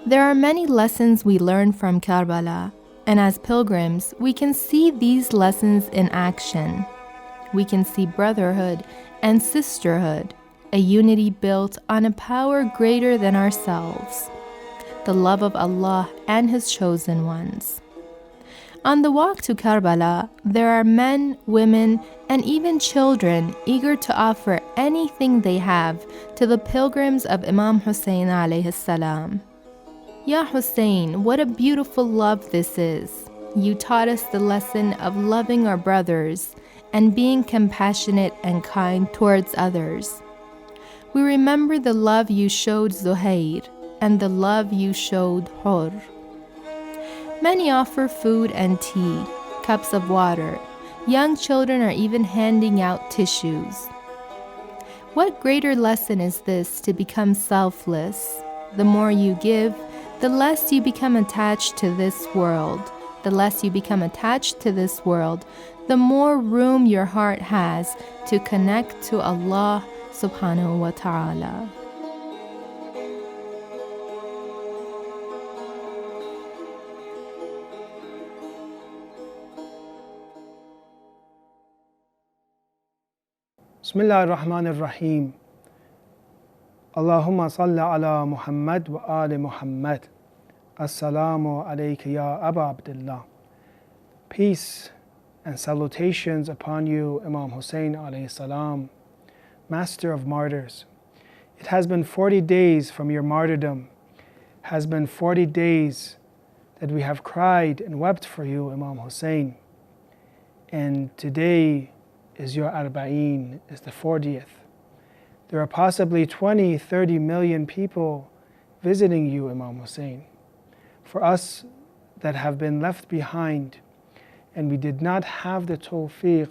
There are many lessons we learn from Karbala, and as pilgrims, we can see these lessons in action. We can see brotherhood and sisterhood, a unity built on a power greater than ourselves, the love of Allah and His chosen ones. On the walk to Karbala, there are men, women, and even children eager to offer anything they have to the pilgrims of Imam Hussein alayhi salam. Ya Hussein, what a beautiful love this is. You taught us the lesson of loving our brothers and being compassionate and kind towards others. We remember the love you showed Zuhair and the love you showed Hur. Many offer food and tea, cups of water. Young children are even handing out tissues. What greater lesson is this to become selfless? The more you give, the less you become attached to this world. The less you become attached to this world, the more room your heart has to connect to Allah subhanahu wa ta'ala. Bismillah ar-Rahman ar-Rahim. Allahumma salli ala Muhammad wa ali Muhammad. Assalamu alayka ya Abu Abdullah. Peace and salutations upon you, Imam Hussein alayhi salam, master of martyrs. It has been 40 days from your martyrdom, has been 40 days that we have cried and wept for you, Imam Hussein. And today is your Arba'een, is the 40th. There are possibly 20, 30 million people visiting you, Imam Hussein. For us that have been left behind and we did not have the tawfiq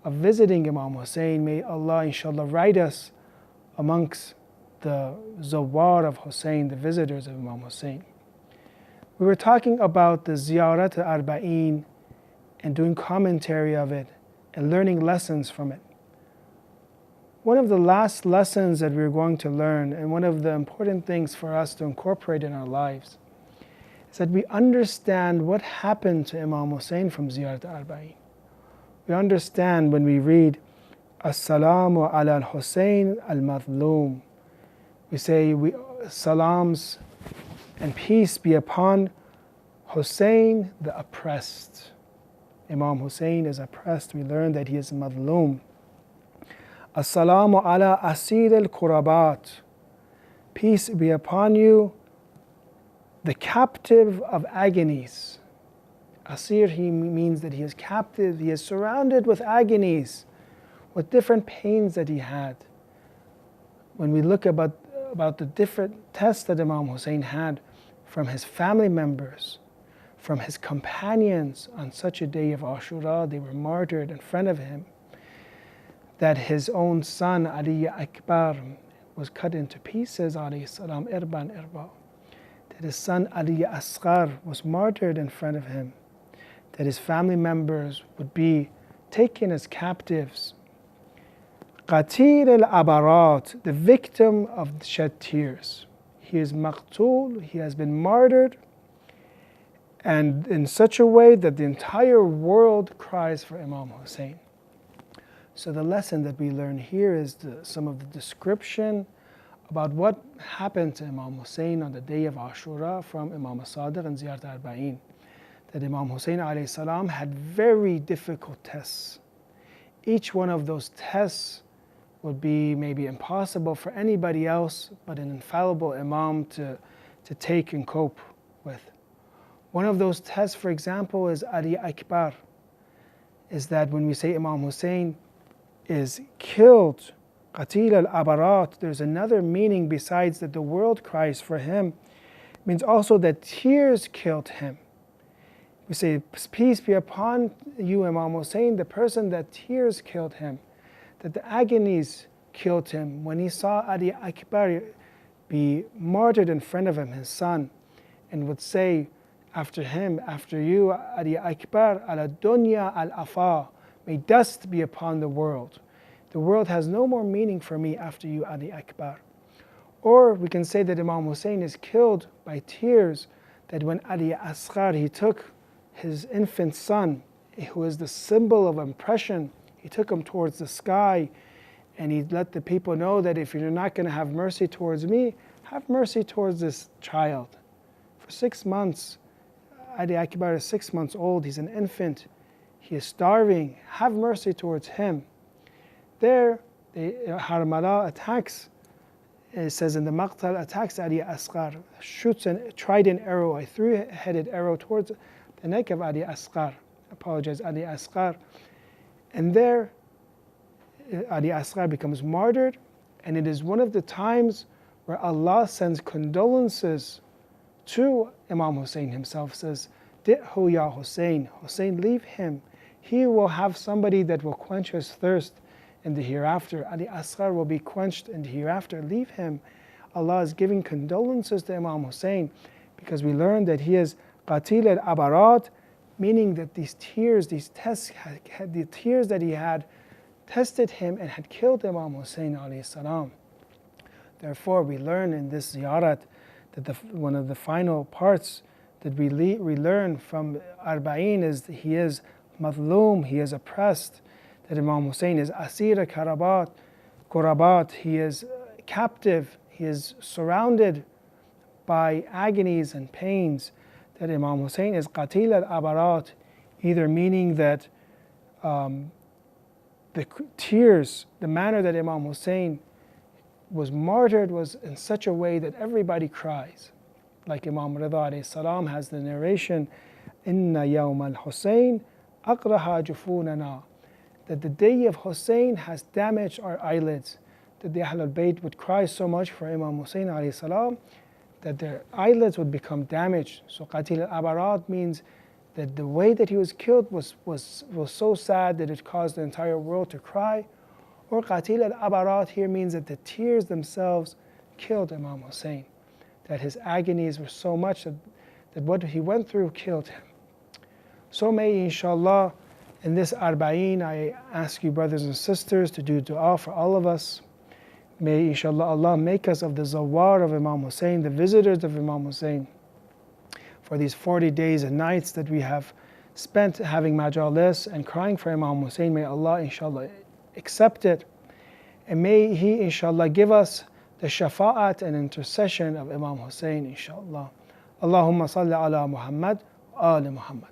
of visiting Imam Hussein, may Allah inshallah write us amongst the zawar of Hussein, the visitors of Imam Hussein. We were talking about the Ziyarat Arba'een and doing commentary of it and learning lessons from it. One of the last lessons that we're going to learn, and one of the important things for us to incorporate in our lives, is that we understand what happened to Imam Hussein from Ziyarat Arba'een. We understand when we read As-salamu ala al-Hussein al-Madloom. We say salams and peace be upon Hussein the oppressed. Imam Hussein is oppressed. We learn that he is Madloom. As-salamu ala Asir al-Qurabat. Peace be upon you, the captive of agonies. Asir, he means that he is captive, he is surrounded with agonies, with different pains that he had. When we look about the different tests that Imam Hussein had from his family members, from his companions on such a day of Ashura, they were martyred in front of him, that his own son Ali Akbar was cut into pieces, alayhi salam, irban irba, that his son Ali Asghar was martyred in front of him, that his family members would be taken as captives. Qatil al-Abarat, the victim of shed tears. He is maqtul, he has been martyred, and in such a way that the entire world cries for Imam Hussein. So the lesson that we learn here is some of the description about what happened to Imam Hussein on the day of Ashura from Imam Sadiq and Ziyarat Arba'een. That Imam Hussein alayhi salam had very difficult tests. Each one of those tests would be maybe impossible for anybody else but an infallible Imam to take and cope with. One of those tests, for example, is Ali Akbar, is that when we say Imam Hussein is killed, Qatil al-Abarat, there's another meaning besides that the world cries for him. It means also that tears killed him. We say, peace be upon you, Imam Hussein, the person that tears killed him, that the agonies killed him. When he saw Ali Akbar be martyred in front of him, his son, and would say after him, after you, Ali Akbar, ala dunya al-afa, may dust be upon the world. The world has no more meaning for me after you, Ali Akbar. Or we can say that Imam Hussein is killed by tears, that when Ali Asghar, he took his infant son, who is the symbol of oppression, he took him towards the sky, and he let the people know that if you're not going to have mercy towards me, have mercy towards this child. For 6 months, Ali Akbar is 6 months old, he's an infant, he is starving, have mercy towards him. There, Harmala attacks, it says in the Maqtal, attacks Ali Asghar, shoots a trident arrow, a three-headed arrow towards the neck of Ali Asghar. Ali Asghar. And there, Ali Asghar becomes martyred, and it is one of the times where Allah sends condolences to Imam Hussein himself, says, Di'hu ya Hussein, Hussein, leave him. He will have somebody that will quench his thirst in the hereafter. Ali Asghar will be quenched in the hereafter. Leave him. Allah is giving condolences to Imam Hussein because we learned that he is qatil al-abarat, meaning that these tears, these tests, the tears that he had tested him and had killed Imam Hussein alayhi salam. Therefore, we learn in this ziyarat that one of the final parts that we learn from Arba'een is that he is madloom, he is oppressed, that Imam Hussein is asir kurabat, he is captive, he is surrounded by agonies and pains, that Imam Hussein is qatil al-abarat, either meaning that the tears, the manner that Imam Hussein was martyred was in such a way that everybody cries. Like Imam Rida alayhi salam has the narration, Inna yawm al-Hussein aqraha jufunana, that the day of Hussein has damaged our eyelids, that the Ahlul Bayt would cry so much for Imam Hussein alayhi salam that their eyelids would become damaged. So qatil al-abarat means that the way that he was killed was so sad that it caused the entire world to cry. Or qatil al-abarat here means that the tears themselves killed Imam Hussein, that his agonies were so much that what he went through killed him. So may inshallah in this Arba'een, I ask you brothers and sisters to do dua for all of us. May inshallah Allah make us of the zawar of Imam Hussein, the visitors of Imam Hussein, for these 40 days and nights that we have spent having majalis and crying for Imam Hussein. May Allah inshallah accept it, and may He inshallah give us the shafa'at and intercession of Imam Hussein inshallah. Allahumma salli ala Muhammad wa ali Muhammad.